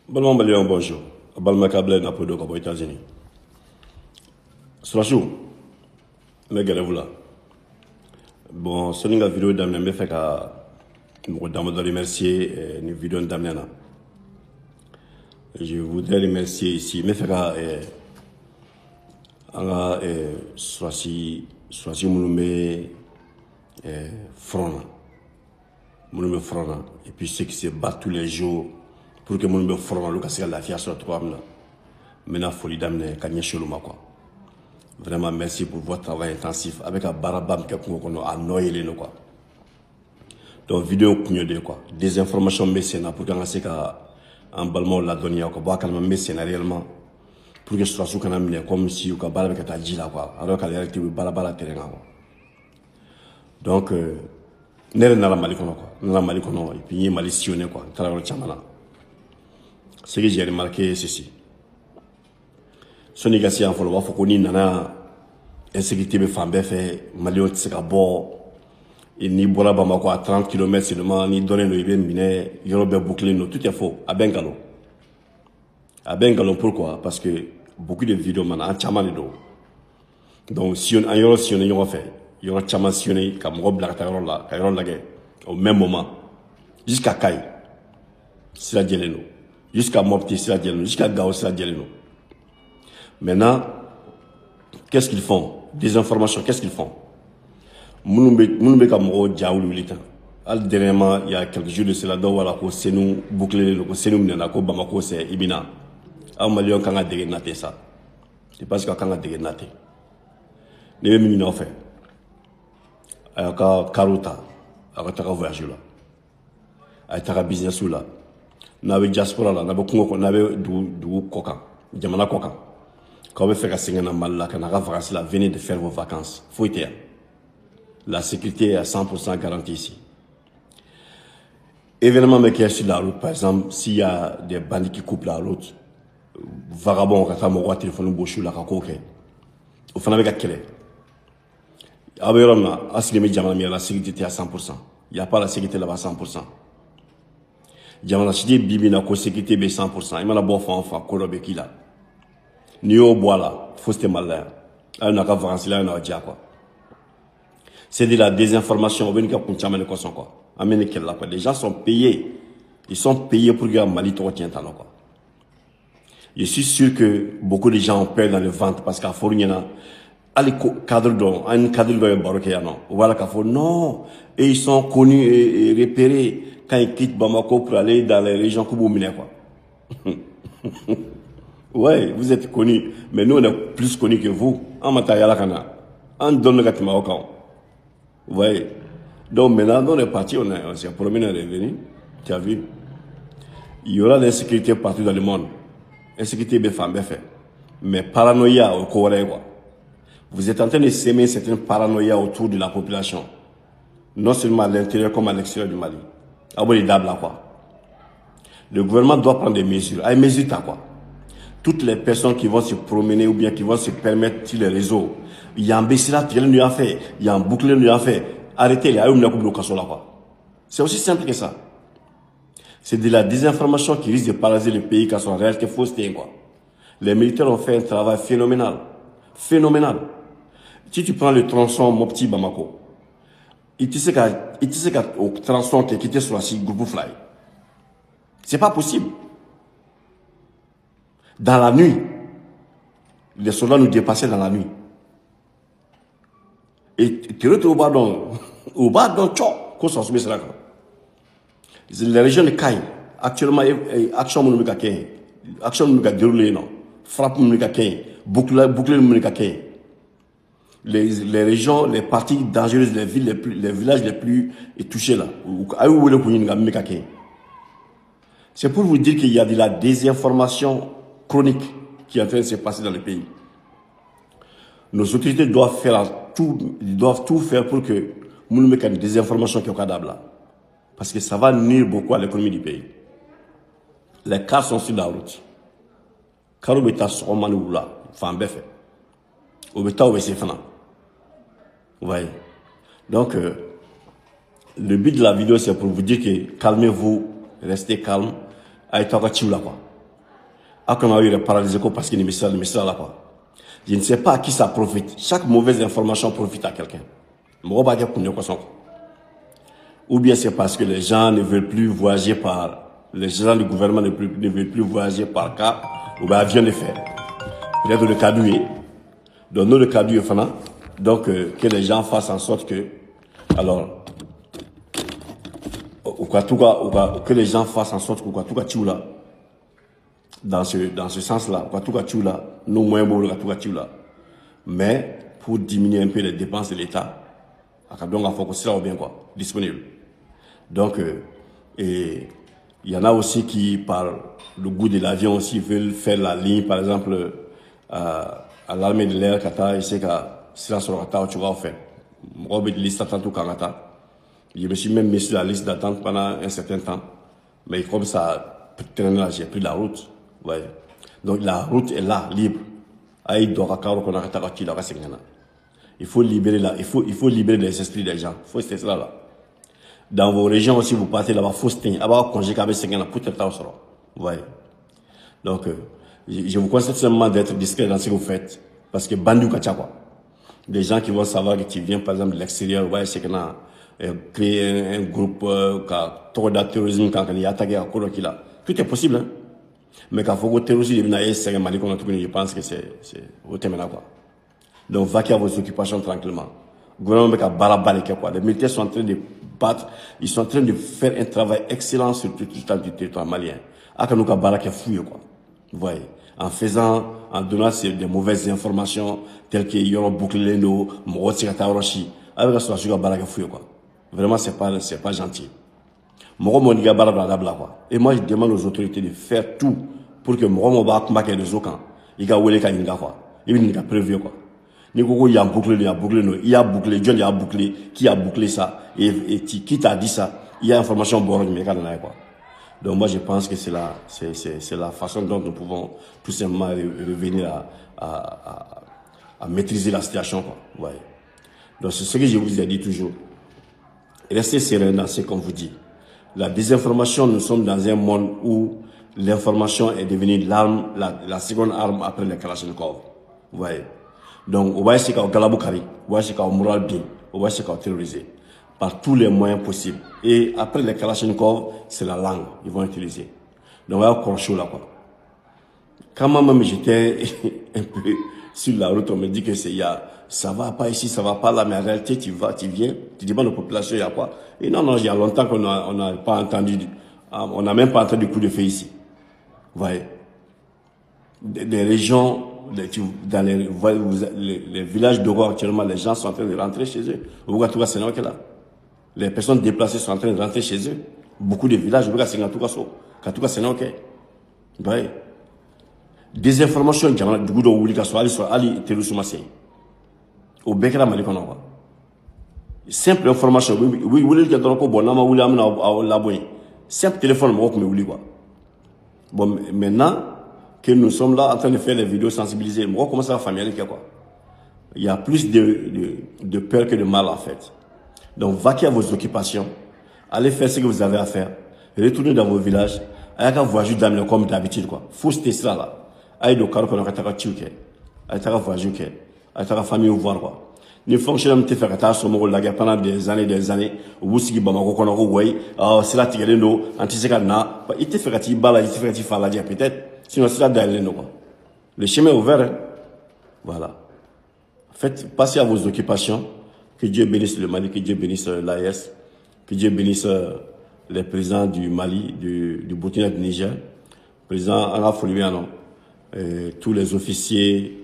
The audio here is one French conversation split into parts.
Bonjour, bonjour. Balmakable n'a pas de aux États-Unis. Surachou, mais galez-vous là. Bon, c'est une vidéo d'amener, mais fait qu'à nous remercier une vidéo d'amener là. Je voudrais remercier ici, mais fait qu'à Soachi Mouloumé front Mouloumé front et puis ceux qui se battent tous les jours pour que Mouloumé front le casse la fière sur toi là. Maintenant folie d'amener Kanye Cheluma quoi. Vraiment merci pour votre travail intensif avec un barabam qui a noyé les quoi. Donc vidéo de quoi. Des informations mécénat pour qu'on sait qu'un ballon la donné quoi. Bois calme mécénat réellement pour que ce soit sous qu'on a comme si ou kabala avec ta là quoi. Alors qu'à la réalité balabala terrain quoi. Donc n'est pas Mali quoi. N'a Mali et puis Mali sionné quoi. Travail chamana. Ce que j'ai remarqué ceci. Soni gasi en follow faut qu'on y nana insécurité be fambe fait Mali se ka bo ni bola Bamako à 30 km seulement ni donner le bien miné yorobe boucler no tout est faux à Bengalo pourquoi parce que beaucoup de vidéos maintenant chama do donc si on yoro si on yoro fait yoro chama si on comme rob la ta là ka yoro la au même moment jusqu'à Kai c'est la geleno jusqu'à Mopti c'est la geleno jusqu'à Gao c'est la geleno. Maintenant, qu'est-ce qu'ils font? Des informations, qu'est-ce qu'ils font? Mounoumbe Kamoro Djaoulou Lita. Dernièrement, il y a quelques jours de cela, c'est nous boucler, c'est nous Nenako, Bamako, c'est Ibina. A Malion Kanga déguenaté ça. C'est parce qu'il Kanga déguenaté. Les minutes en fait. Aka Karuta, Aka voyage là. Aka business là. N'avait diaspora là, n'avait Congo, n'avait du Koka, Jamana Koka. Quand vous faites un signe dans mal là, quand on a vacances là, venez de faire vos vacances. Faut être. La sécurité est à 100% garantie ici. Événement mais qui est sur la route, par exemple, s'il y a des bandits qui coupent la route, vagabond, quand on a téléphone bouchou là, quand on a au fond avec quel est. Aberom là, assuré Jamana, la sécurité est à 100%. Il n'y a pas la sécurité là-bas à 100%. Jamana, si dit Bibi n'a pas sécurité à 100%, il m'a la bonne enfant, Korobe qui là. Ni au bois là, faut se mal là. Elle n'a qu'à vacances là, elle n'a pas quoi. C'est de la désinformation, on veut qu'on chame les cosons quoi. Amenez qu'elle là quoi. Les gens sont payés. Ils sont payés pour que Mali toi tient talent quoi. Je suis sûr que beaucoup de gens ont peur dans le ventre parce qu'à Fourniena, à cadre dans, un cadre dans le baroque non. Voilà qu'à Fourniena, non. Et ils sont connus et repérés quand ils quittent Bamako pour aller dans les régions Kouboumine quoi. Ouais, vous êtes connus, mais nous on est plus connus que vous. En matériel, on donne le gâteau au camp. Vous voyez. Donc maintenant, on est parti, on s'est promené, on est revenu. Tu as vu. Il y aura l'insécurité partout dans le monde. Insécurité, bien fait. Mais paranoïa au Corée, quoi. Vous êtes en train de s'aimer certaine paranoïa autour de la population. Non seulement à l'intérieur comme à l'extérieur du Mali. Ah bon, les dames là, quoi. Le gouvernement doit prendre des mesures. Ah, mesures, t'as quoi? Toutes les personnes qui vont se promener ou bien qui vont se permettre sur les réseaux. Il y a un Bessira qui lui a fait, il y a un bouclier lui a fait. Arrêtez les là. C'est aussi simple que ça. C'est de la désinformation qui risque de paralyser le pays car son réalité fausse quoi. Les militaires ont fait un travail phénoménal. Phénoménal. Si tu prends le tronçon Mopti Bamako, il te sait qu'au tronçon qui est quitté sur la site Groupe Fly. C'est pas possible. Dans la nuit, les soldats nous dépassaient dans la nuit. Et tu retrouves au bas d'un tchok, qu'on s'en soumette là. Les régions de Kaï, actuellement, action monument Kaï, action monument déroulé, non. Frappe monument Kaï, boucler monument Kaï. Les régions, les parties dangereuses, les villes les villages les plus touchés là. C'est pour vous dire qu'il y a de la désinformation chronique qui est en train de se passer dans le pays. Nos autorités doivent tout faire pour que nous mettions des informations qui sont cadables là. Parce que ça va nuire beaucoup à l'économie du pays. Les cars sont sur la route. Car on est sur le là, enfin bref. On est au Fana. Vous voyez. Donc, le but de la vidéo, c'est pour vous dire que calmez-vous, restez calme, aïe là quoi. A qu'on a eu paralysé parce qu'il ne me là pas. Je ne sais pas à qui ça profite. Chaque mauvaise information profite à quelqu'un. Ou bien c'est parce que les gens ne veulent plus voyager les gens du gouvernement ne veulent plus voyager par cas ou bien avion de fer. Peut-être le cas du donc nous le cas du donc que les gens fassent en sorte que, alors, que les gens fassent en sorte que dans ce sens-là, nous moyens mais pour diminuer un peu les dépenses de l'État, donc il faut que cela soit bien disponible. Donc, et il y en a aussi qui, par le goût de l'avion aussi, veulent faire la ligne, par exemple, à l'armée de l'air, Qatar, et c'est que cela sera Qatar, tu vas en faire. Je me suis même mis sur la liste d'attente pendant un certain temps. Mais comme ça, là, j'ai pris la route. Ouais. Donc la route est là, libre. Il faut libérer libérer les esprits des gens. Il faut c'est cela là. Dans vos régions aussi, vous partez là-bas, il faut se tenir. Donc, je vous conseille seulement d'être discret dans ce que vous faites. Parce que bandou quoi. Des gens qui vont savoir que tu viens par exemple de l'extérieur, ouais, c'est qu'on a créé un groupe qui a trop de terrorisme quand il y a attaqué à Kolo là. Tout est possible, hein. Mais quand il faut que le terrorisme c'est Mali qu'on a tout, je pense que c'est au thème là quoi. Donc vaquez à vos occupations tranquillement. Le gouvernement quoi. Les militaires sont en train de battre, ils sont en train de faire un travail excellent sur tout le territoire malien. Akanou ka baraka fouille quoi. Vous voyez, en donnant des mauvaises informations telles que Yoro Bouklendo, Morosi Kataroshi, avec la situation de baraka fouille quoi. Vraiment c'est pas gentil. Et moi je demande aux autorités de faire tout pour que Moro Moba Kumake les Okan, il a oué Kaninga quoi. Il a prévu quoi. Il y a bouclé, John a bouclé, qui a bouclé ça, et qui t'a dit ça, il y a information bon mais quoi. Donc moi je pense que c'est la façon dont nous pouvons tout simplement revenir à maîtriser la situation quoi. Ouais. Donc c'est ce que je vous ai dit toujours. Restez serein dans ce qu'on vous dit. La désinformation, nous sommes dans un monde où l'information est devenue l'arme, la seconde arme après les Kalachnikov. Vous voyez. Donc, on va essayer de Galabukari, on va essayer de moral bien, on va essayer de terroriser par tous les moyens possibles. Et après les Kalachnikov, c'est la langue qu'ils vont utiliser. Donc, on va encore chaud là, quoi. Quand même j'étais un peu sur la route, on me dit que ça va pas ici, ça va pas là, mais en réalité, tu viens, tu demandes aux populations, il y a quoi? Et non, il y a longtemps qu'on n'a pas entendu, on n'a même pas entendu coup de feu ici. Vous voyez? Des régions, dans les villages d'Oro actuellement, les gens sont en train de rentrer chez eux. Les personnes déplacées sont en train de rentrer chez eux. Beaucoup de villages, vous voyez? Des informations, du coup, au Bekra Malikono. Simple information, oui, simple téléphone, bon, maintenant que nous sommes là en train de faire les vidéos sensibiliser, moi, comment ça va familiariser quoi? Il y a plus de peur que de mal en fait. Donc, vaquez à vos occupations, allez faire ce que vous avez à faire, retournez dans vos villages, allez voyager dans comme d'habitude quoi. Faut se tester là. Allez do carreau qu'on a qu'à tuer, allez voyager, allez famille au voir quoi. Les fonctionnaires te faire ta somme la guerre pendant des années, ou si Bamako qu'on a ouais, c'est la tigre antiseka na, il te fait qu'il bala, il te fait qu'il fasse la guerre peut-être, sinon c'est la d'aller quoi. Le chemin est ouvert, hein? Voilà. Faites, passez à vos occupations, que Dieu bénisse le Mali, que Dieu bénisse l'AES, que Dieu bénisse les présidents du Mali, du Burkina, du Niger, président Anna Folibiano, tous les officiers,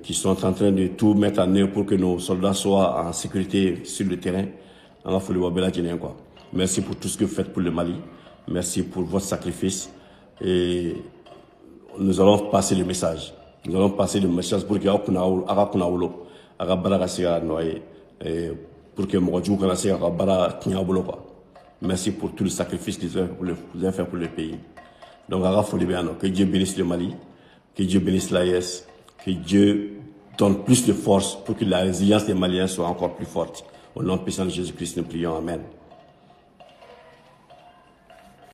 qui sont en train de tout mettre en œuvre pour que nos soldats soient en sécurité sur le terrain. Merci pour tout ce que vous faites pour le Mali. Merci pour votre sacrifice. Et nous allons passer le message. Nous allons passer le message pour que merci pour tout le sacrifice que vous avez fait pour le pays. Donc, que Dieu bénisse le Mali, que Dieu bénisse l'AES, que Dieu donne plus de force pour que la résilience des Maliens soit encore plus forte. Au nom puissant de Jésus-Christ, nous prions. Amen.